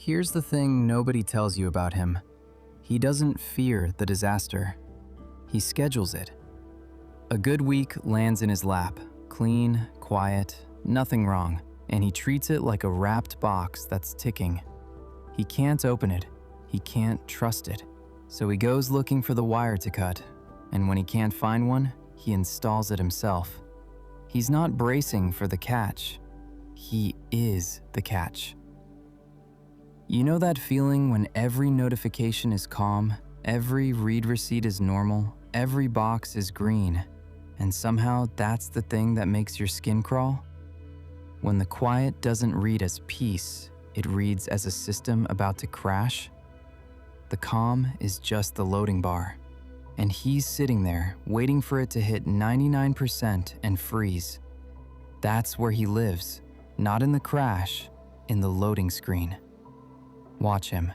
Here's the thing nobody tells you about him. He doesn't fear the disaster. He schedules it. A good week lands in his lap, clean, quiet, nothing wrong, and he treats it like a wrapped box that's ticking. He can't open it. He can't trust it. So he goes looking for the wire to cut, and when he can't find one, he installs it himself. He's not bracing for the catch. He is the catch. You know that feeling when every notification is calm, every read receipt is normal, every box is green, and somehow that's the thing that makes your skin crawl? When the quiet doesn't read as peace, it reads as a system about to crash. The calm is just the loading bar, and he's sitting there waiting for it to hit 99% and freeze. That's where he lives, not in the crash, in the loading screen. Watch him.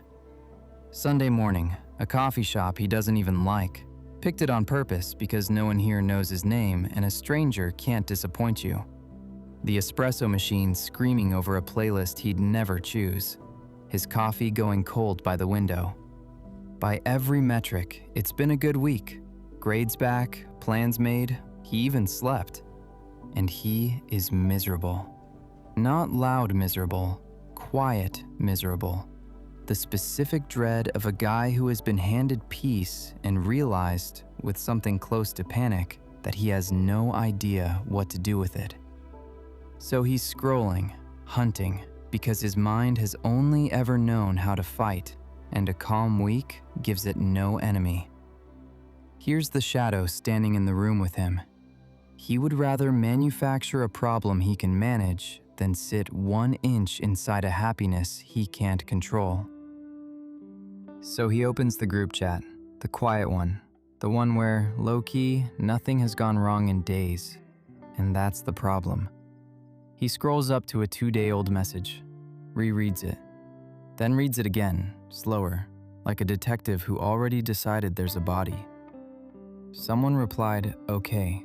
Sunday morning, a coffee shop he doesn't even like. Picked it on purpose because no one here knows his name and a stranger can't disappoint you. The espresso machine screaming over a playlist he'd never choose. His coffee going cold by the window. By every metric, it's been a good week. Grades back, plans made, he even slept. And he is miserable. Not loud miserable, quiet miserable. The specific dread of a guy who has been handed peace and realized, with something close to panic, that he has no idea what to do with it. So he's scrolling, hunting, because his mind has only ever known how to fight, and a calm week gives it no enemy. Here's the shadow standing in the room with him. He would rather manufacture a problem he can manage than sit 1 inch inside a happiness he can't control. So he opens the group chat, the quiet one, the one where, low-key, nothing has gone wrong in days. And that's the problem. He scrolls up to a 2-day-old message, rereads it, then reads it again, slower, like a detective who already decided there's a body. Someone replied, okay.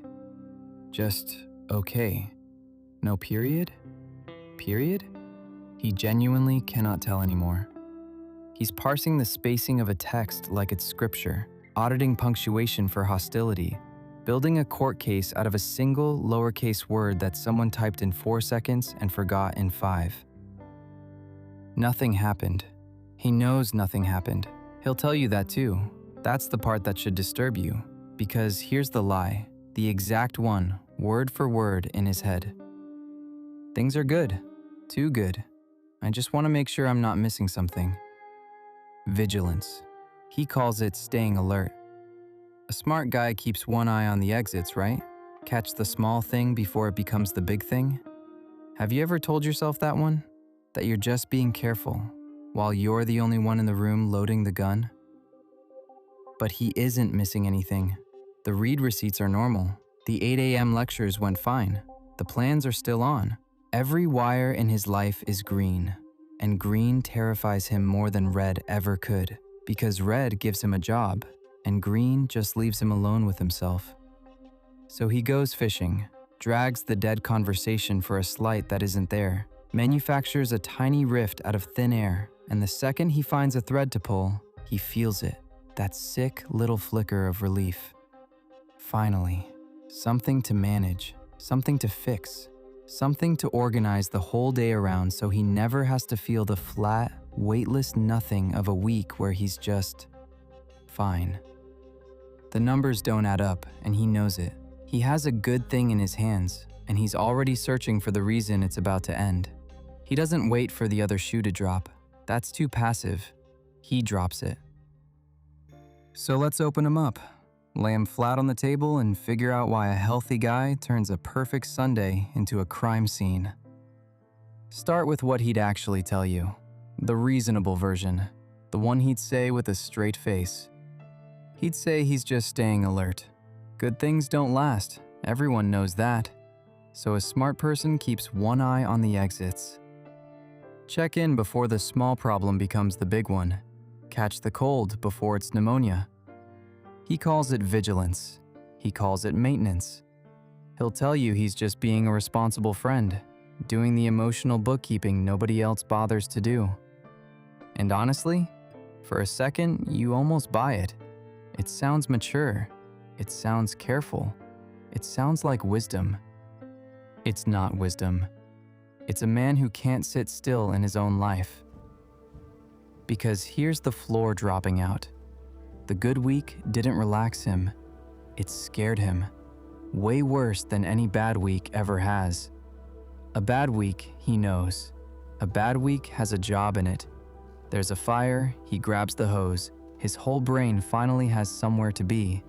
Just okay. No period? Period? He genuinely cannot tell anymore. He's parsing the spacing of a text like it's scripture, auditing punctuation for hostility, building a court case out of a single lowercase word that someone typed in 4 seconds and forgot in 5. Nothing happened. He knows nothing happened. He'll tell you that too. That's the part that should disturb you, because here's the lie, the exact one, word for word in his head. Things are good. Too good. I just want to make sure I'm not missing something. Vigilance. He calls it staying alert. A smart guy keeps one eye on the exits, right? Catch the small thing before it becomes the big thing. Have you ever told yourself that one? That you're just being careful, while you're the only one in the room loading the gun? But he isn't missing anything. The read receipts are normal. The 8 a.m. lectures went fine. The plans are still on. Every wire in his life is green. And green terrifies him more than red ever could, because red gives him a job, and green just leaves him alone with himself. So he goes fishing, drags the dead conversation for a slight that isn't there, manufactures a tiny rift out of thin air, and the second he finds a thread to pull, he feels it, that sick little flicker of relief. Finally, something to manage, something to fix. Something to organize the whole day around so he never has to feel the flat, weightless nothing of a week where he's just fine. The numbers don't add up, and he knows it. He has a good thing in his hands, and he's already searching for the reason it's about to end. He doesn't wait for the other shoe to drop. That's too passive. He drops it. So let's open him up. Lay him flat on the table and figure out why a healthy guy turns a perfect Sunday into a crime scene. Start with what he'd actually tell you. The reasonable version. The one he'd say with a straight face. He'd say he's just staying alert. Good things don't last. Everyone knows that. So a smart person keeps one eye on the exits. Check in before the small problem becomes the big one. Catch the cold before it's pneumonia. He calls it vigilance. He calls it maintenance. He'll tell you he's just being a responsible friend, doing the emotional bookkeeping nobody else bothers to do. And honestly, for a second, you almost buy it. It sounds mature. It sounds careful. It sounds like wisdom. It's not wisdom. It's a man who can't sit still in his own life. Because here's the floor dropping out. The good week didn't relax him. It scared him. Way worse than any bad week ever has. A bad week, he knows. A bad week has a job in it. There's a fire, he grabs the hose. His whole brain finally has somewhere to be.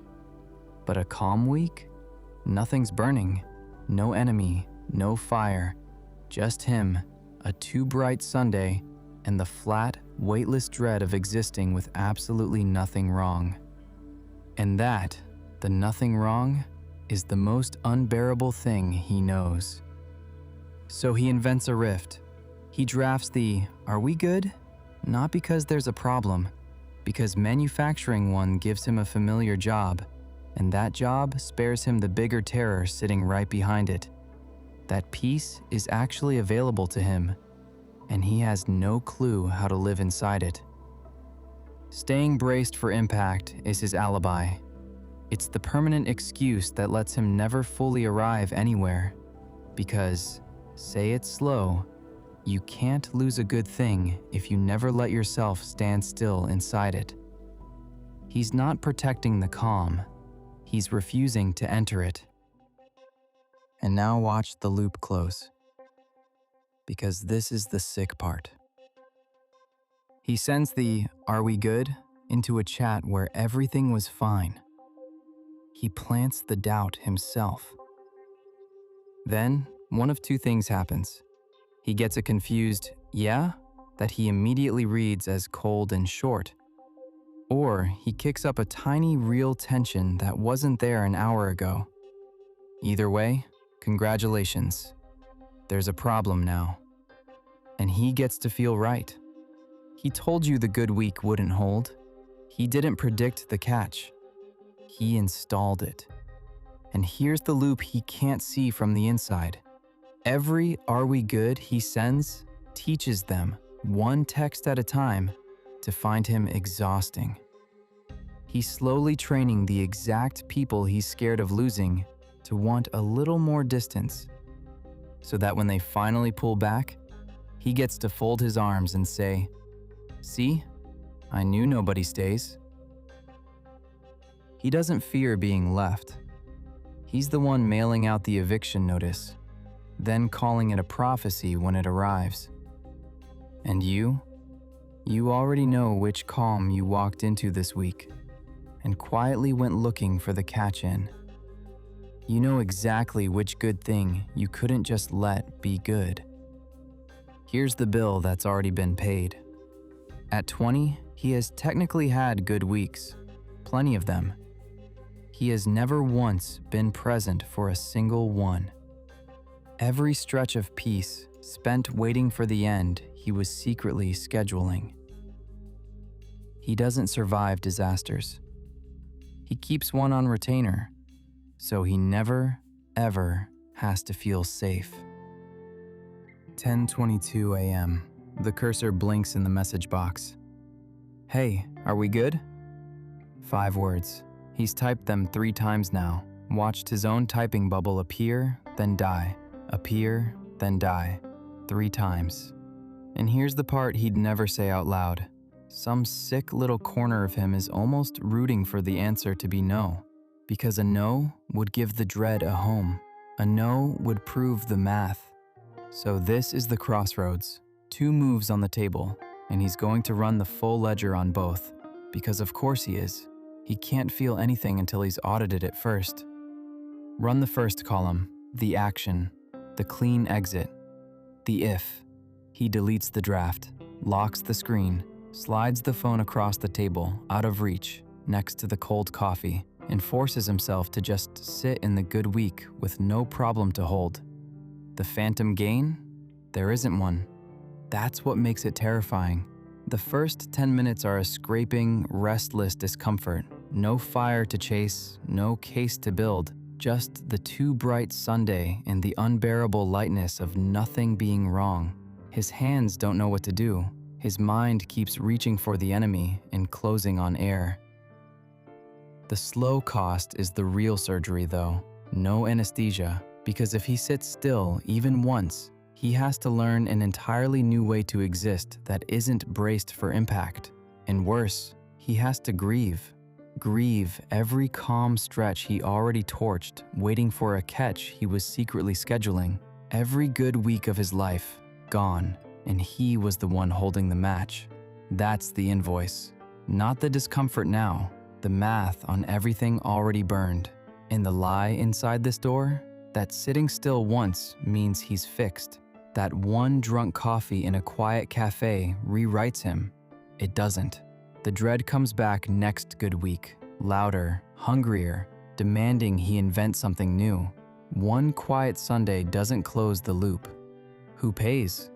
But a calm week? Nothing's burning. No enemy, no fire. Just him, a too bright Sunday, and the flat, weightless dread of existing with absolutely nothing wrong. And that, the nothing wrong, is the most unbearable thing he knows. So he invents a rift. He drafts the, "Are we good?" Not because there's a problem, because manufacturing one gives him a familiar job, and that job spares him the bigger terror sitting right behind it. That peace is actually available to him, and he has no clue how to live inside it. Staying braced for impact is his alibi. It's the permanent excuse that lets him never fully arrive anywhere, because, say it slow, you can't lose a good thing if you never let yourself stand still inside it. He's not protecting the calm, he's refusing to enter it. And now watch the loop close, because this is the sick part. He sends the "Are we good?" into a chat where everything was fine. He plants the doubt himself. Then, one of two things happens. He gets a confused "yeah" that he immediately reads as cold and short. Or he kicks up a tiny real tension that wasn't there an hour ago. Either way, congratulations. There's a problem now. And he gets to feel right. He told you the good week wouldn't hold. He didn't predict the catch. He installed it. And here's the loop he can't see from the inside. Every "Are we good?" he sends teaches them, one text at a time, to find him exhausting. He's slowly training the exact people he's scared of losing to want a little more distance, so that when they finally pull back, he gets to fold his arms and say, "See, I knew nobody stays." He doesn't fear being left. He's the one mailing out the eviction notice, then calling it a prophecy when it arrives. And you already know which calm you walked into this week and quietly went looking for the catch in. You know exactly which good thing you couldn't just let be good. Here's the bill that's already been paid. At 20, he has technically had good weeks, plenty of them. He has never once been present for a single one. Every stretch of peace spent waiting for the end he was secretly scheduling. He doesn't survive disasters. He keeps one on retainer, so he never, ever has to feel safe. 10:22 a.m. The cursor blinks in the message box. "Hey, are we good?" 5 words. He's typed them 3 times now, watched his own typing bubble appear, then die, appear, then die, 3 times. And here's the part he'd never say out loud. Some sick little corner of him is almost rooting for the answer to be no, because a no would give the dread a home. A no would prove the math. So this is the crossroads. 2 moves on the table, and he's going to run the full ledger on both, because of course he is. He can't feel anything until he's audited it first. Run the first column, the action, the clean exit, the if. He deletes the draft, locks the screen, slides the phone across the table, out of reach, next to the cold coffee, and forces himself to just sit in the good week with no problem to hold. The phantom gain? There isn't one. That's what makes it terrifying. The first 10 minutes are a scraping, restless discomfort. No fire to chase, no case to build, just the too bright Sunday and the unbearable lightness of nothing being wrong. His hands don't know what to do. His mind keeps reaching for the enemy and closing on air. The slow cost is the real surgery though, no anesthesia, because if he sits still even once, he has to learn an entirely new way to exist that isn't braced for impact. And worse, he has to grieve. Grieve every calm stretch he already torched, waiting for a catch he was secretly scheduling. Every good week of his life, gone, and he was the one holding the match. That's the invoice. Not the discomfort now, the math on everything already burned. And the lie inside this door? That sitting still once means he's fixed. That one drunk coffee in a quiet cafe rewrites him. It doesn't. The dread comes back next good week, louder, hungrier, demanding he invent something new. One quiet Sunday doesn't close the loop. Who pays?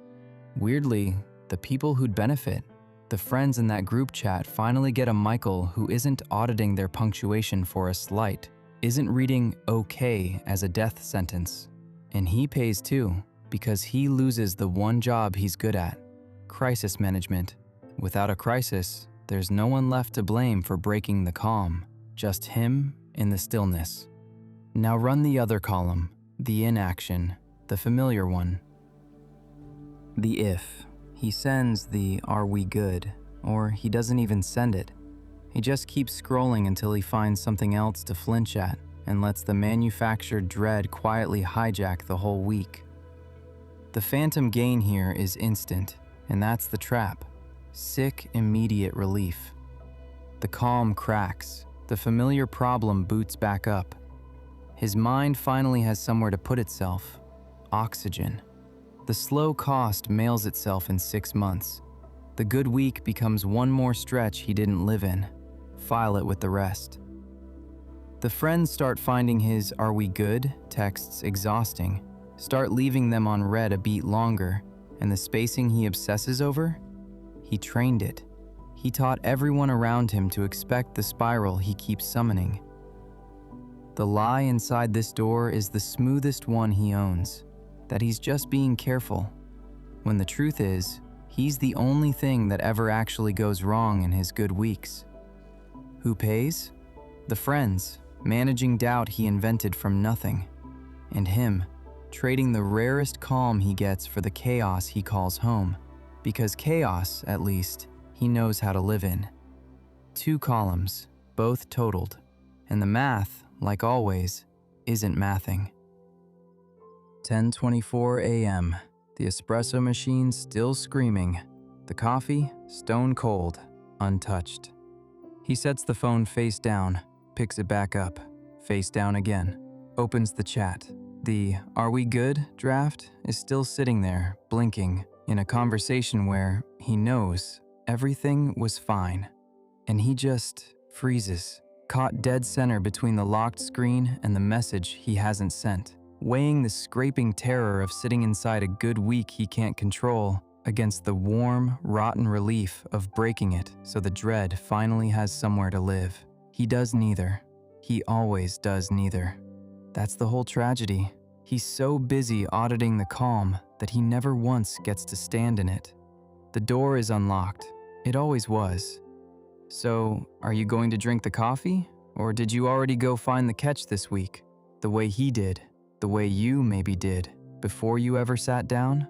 Weirdly, the people who'd benefit. The friends in that group chat finally get a Michael who isn't auditing their punctuation for a slight, isn't reading okay as a death sentence. And he pays too, because he loses the one job he's good at, crisis management. Without a crisis, there's no one left to blame for breaking the calm, just him in the stillness. Now run the other column, the inaction, the familiar one. The if. He sends the "are we good?" or he doesn't even send it. He just keeps scrolling until he finds something else to flinch at and lets the manufactured dread quietly hijack the whole week. The phantom gain here is instant, and that's the trap. Sick, immediate relief. The calm cracks. The familiar problem boots back up. His mind finally has somewhere to put itself. Oxygen. The slow cost mails itself in 6 months. The good week becomes one more stretch he didn't live in. File it with the rest. The friends start finding his "are we good?" texts exhausting, start leaving them on read a beat longer, and the spacing he obsesses over? He trained it. He taught everyone around him to expect the spiral he keeps summoning. The lie inside this door is the smoothest one he owns, that he's just being careful, when the truth is, he's the only thing that ever actually goes wrong in his good weeks. Who pays? The friends, managing doubt he invented from nothing, and him, trading the rarest calm he gets for the chaos he calls home, because chaos, at least, he knows how to live in. 2 columns, both totaled, and the math, like always, isn't mathing. 10:24 a.m. The espresso machine still screaming. The coffee stone cold, untouched. He sets the phone face down, picks it back up, face down again, opens the chat. The "are we good?" draft is still sitting there, blinking, in a conversation where he knows everything was fine. And he just freezes, caught dead center between the locked screen and the message he hasn't sent, weighing the scraping terror of sitting inside a good week he can't control against the warm, rotten relief of breaking it so the dread finally has somewhere to live. He does neither. He always does neither. That's the whole tragedy. He's so busy auditing the calm that he never once gets to stand in it. The door is unlocked. It always was. So, are you going to drink the coffee? Or did you already go find the catch this week? The way he did, the way you maybe did, before you ever sat down?